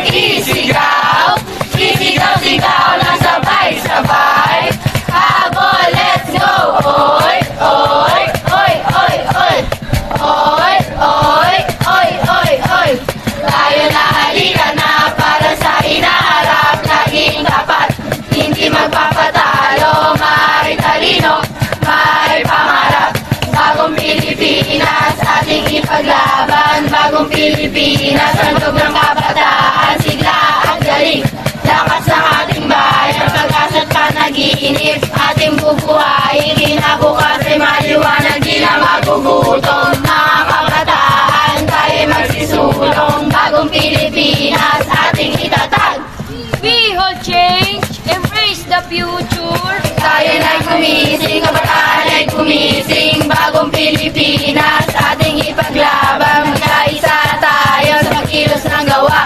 isigaw, isigaw-sigaw na sabay-sabay. Habol, let's go! Oy, oy, oy, oy, oy. Oy, oy, oy, oy, oy. Tayo na, halika na para sa hinaharap. Laging tapat, hindi magpapatalo. May talino, may pangarap. Bagong Pilipinas, ating ipaglaban. Bagong Pilipinas, handog ng kabataan. Sigla at galing, lakas ng ating bayan. Pag-asa't panaginip, ating bubuhayin. Kinabukas ay maliwanag, di na magugutom. Mga kabataan, tayo magsisulong. Bagong Pilipinas, ating itatag. We hold change, embrace the future. Tayo na'y gumising, kabataan ay gumising. Bagong Pilipinas, ating ipaglaban. Magkaisa tayo sa pagkilos ng gawa.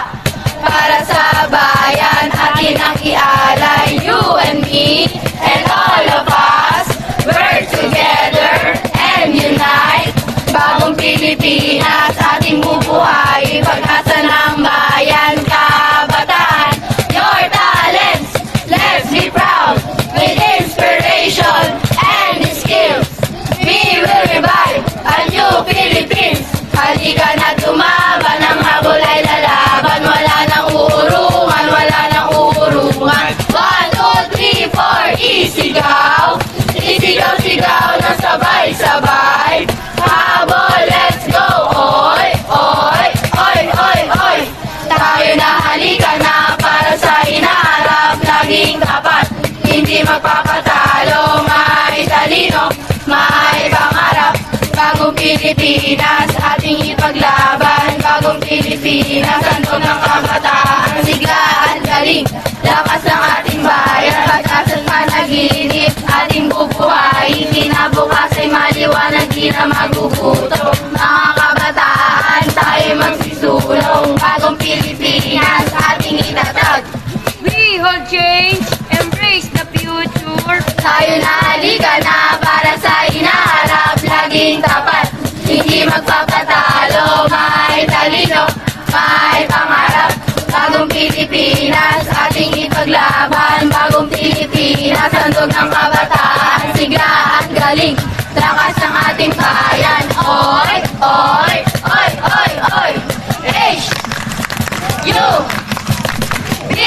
Para sa bayan, atin ang ialay. You and me, and all of us, work together and unite. Bagong Pilipinas, ating bubuhay. Pag-asa ng bayan, kabataan. Your talents, let's be proud. With inspiration and skills, we will revive a new Philippines. Halika na tumaban, ang habol ay lalaban. Wala nang uurungan, wala nang uurungan. 1, 2, 3, 4, isigaw, isigaw-sigaw na sabay-sabay. Habol, let's go! Oy, oy, oy, oy, oy. Tayo na, halika na para sa hinaharap. Laging tapat, hindi magpapatalo. May talino, may pangarap. Bagong Pilipinas, ating ipaglaban. Bagong Pilipinas, handog ng kabataan. Sigla at galing, lakas ng ating bayan. Pag-asa't panaginip, ating bubuhayin. Kinabukas ay maliwanag, di na magugutom. Mga kabataan, tayo magsisulong. Bagong Pilipinas, ating itatag. We hold change, embrace the future. Tayo na, halika na para sa hinaharap. Laging tapat, hindi magpapatalo. May talino, may pangarap. Bagong Pilipinas, ating ipaglaban. Bagong Pilipinas, handog ng kabataan. Sigla at galing, lakas ng ating bayan. Oy, oy, oy, oy, oy. H, U, B,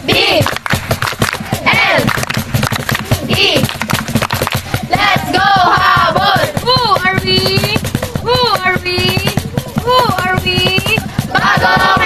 B, L, E. Let's go, habol! Who are we? Who are we? Who are we? Bagong